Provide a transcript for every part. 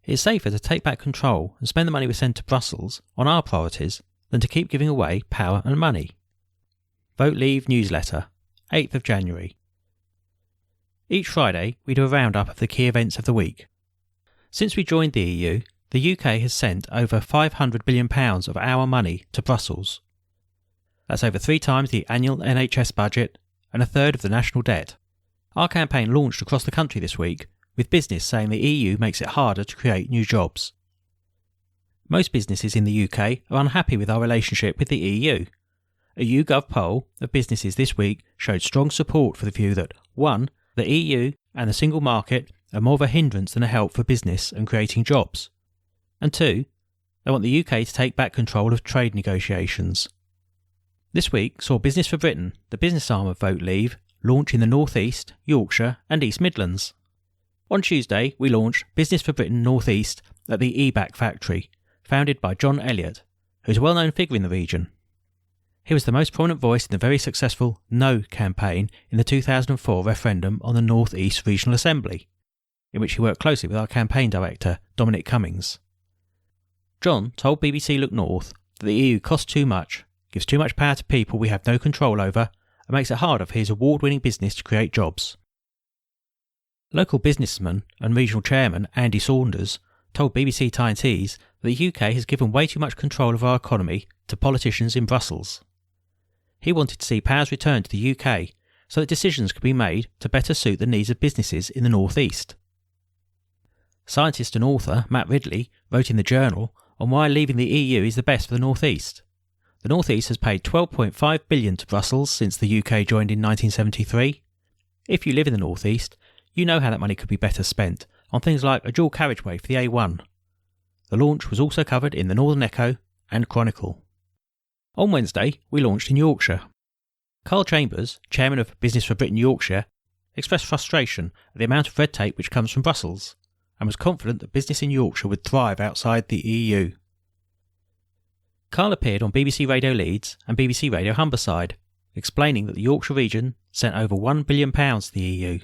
It's safer to take back control and spend the money we send to Brussels on our priorities than to keep giving away power and money. Vote Leave newsletter, 8th of January. Each Friday, we do a roundup of the key events of the week. Since we joined the EU, the UK has sent over £500 billion of our money to Brussels. That's over 3 times the annual NHS budget and a third of the national debt. Our campaign launched across the country this week, with business saying the EU makes it harder to create new jobs. Most businesses in the UK are unhappy with our relationship with the EU. A YouGov poll of businesses this week showed strong support for the view that 1. The EU and the single market are more of a hindrance than a help for business and creating jobs. And 2. They want the UK to take back control of trade negotiations. This week saw Business for Britain, the business arm of Vote Leave, launch in the North East, Yorkshire and East Midlands. On Tuesday, we launched Business for Britain North East at the eBack factory, founded by John Elliott, who is a well-known figure in the region. He was the most prominent voice in the very successful No campaign in the 2004 referendum on the North East Regional Assembly, in which he worked closely with our campaign director, Dominic Cummings. John told BBC Look North that the EU costs too much, gives too much power to people we have no control over, and makes it harder for his award-winning business to create jobs. Local businessman and regional chairman Andy Saunders told BBC TNT's that the UK has given way too much control of our economy to politicians in Brussels. He wanted to see powers returned to the UK so that decisions could be made to better suit the needs of businesses in the North East. Scientist and author Matt Ridley wrote in the Journal on why leaving the EU is the best for the North East. The North East has paid £12.5 billion to Brussels since the UK joined in 1973. If you live in the North East, you know how that money could be better spent on things like a dual carriageway for the A1. The launch was also covered in the Northern Echo and Chronicle. On Wednesday, we launched in Yorkshire. Carl Chambers, chairman of Business for Britain Yorkshire, expressed frustration at the amount of red tape which comes from Brussels, and was confident that business in Yorkshire would thrive outside the EU. Carl appeared on BBC Radio Leeds and BBC Radio Humberside, explaining that the Yorkshire region sent over £1 billion to the EU.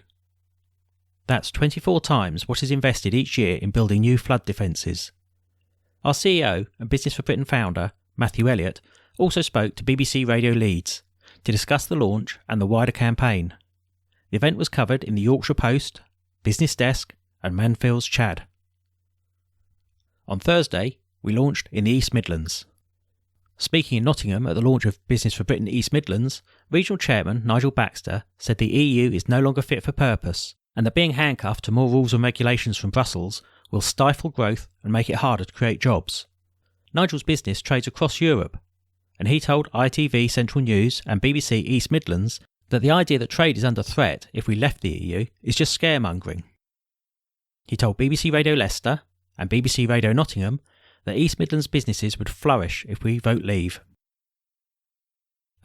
That's 24 times what is invested each year in building new flood defences. Our CEO and Business for Britain founder, Matthew Elliott, also spoke to BBC Radio Leeds to discuss the launch and the wider campaign. The event was covered in the Yorkshire Post, Business Desk and Manfields Chad. On Thursday, we launched in the East Midlands. Speaking in Nottingham at the launch of Business for Britain East Midlands, Regional Chairman Nigel Baxter said the EU is no longer fit for purpose and that being handcuffed to more rules and regulations from Brussels will stifle growth and make it harder to create jobs. Nigel's business trades across Europe, and he told ITV Central News and BBC East Midlands that the idea that trade is under threat if we left the EU is just scaremongering. He told BBC Radio Leicester and BBC Radio Nottingham that East Midlands businesses would flourish if we vote leave.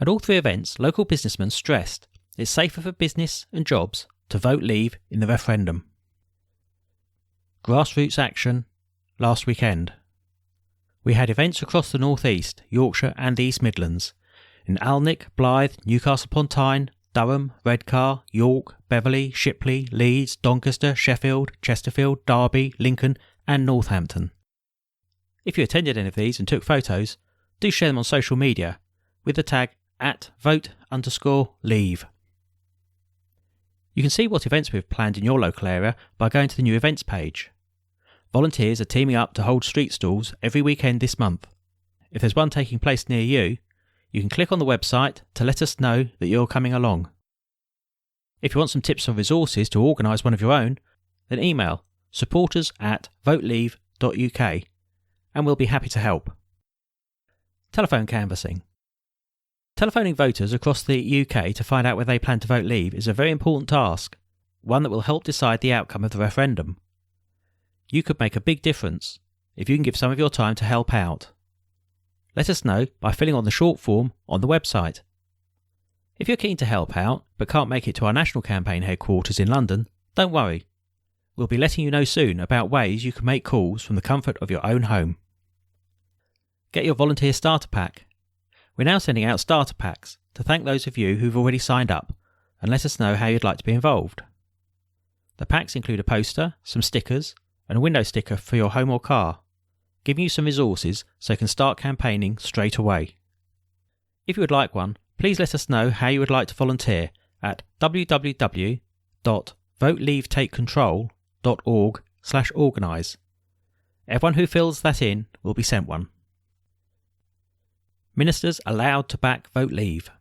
At all 3 events, local businessmen stressed it's safer for business and jobs to vote leave in the referendum. Grassroots action last weekend. We had events across the North East, Yorkshire and the East Midlands, in Alnwick, Blyth, Newcastle upon Tyne, Durham, Redcar, York, Beverley, Shipley, Leeds, Doncaster, Sheffield, Chesterfield, Derby, Lincoln and Northampton. If you attended any of these and took photos, do share them on social media with the tag @vote_leave. You can see what events we've planned in your local area by going to the new events page. Volunteers are teaming up to hold street stalls every weekend this month. If there's one taking place near you, you can click on the website to let us know that you're coming along. If you want some tips or resources to organise one of your own, then email supporters@Vote.leave.uk and we'll be happy to help. Telephone canvassing. Telephoning voters across the UK to find out whether they plan to vote leave is a very important task, one that will help decide the outcome of the referendum. You could make a big difference if you can give some of your time to help out. Let us know by filling on the short form on the website. If you're keen to help out but can't make it to our national campaign headquarters in London, don't worry. We'll be letting you know soon about ways you can make calls from the comfort of your own home. Get your volunteer starter pack. We're now sending out starter packs to thank those of you who've already signed up and let us know how you'd like to be involved. The packs include a poster, some stickers, and a window sticker for your home or car, giving you some resources so you can start campaigning straight away. If you would like one, please let us know how you would like to volunteer at www.Vote.leave.take-control.org/organise. Everyone who fills that in will be sent one. Ministers allowed to back Vote Leave.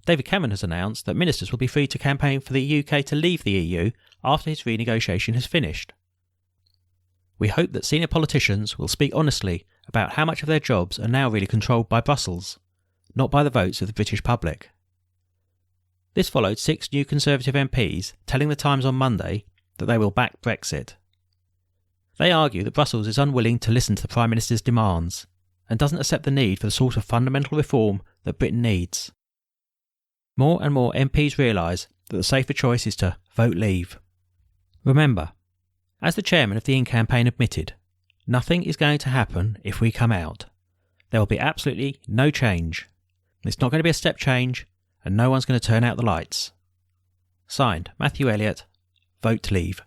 David Cameron has announced that ministers will be free to campaign for the UK to leave the EU after his renegotiation has finished. We hope that senior politicians will speak honestly about how much of their jobs are now really controlled by Brussels, not by the votes of the British public. This followed 6 new Conservative MPs telling the Times on Monday that they will back Brexit. They argue that Brussels is unwilling to listen to the Prime Minister's demands and doesn't accept the need for the sort of fundamental reform that Britain needs. More and more MPs realise that the safer choice is to vote leave. Remember, as the chairman of the In campaign admitted, nothing is going to happen if we come out. There will be absolutely no change. It's not going to be a step change, and no one's going to turn out the lights. Signed, Matthew Elliott, Vote.leave.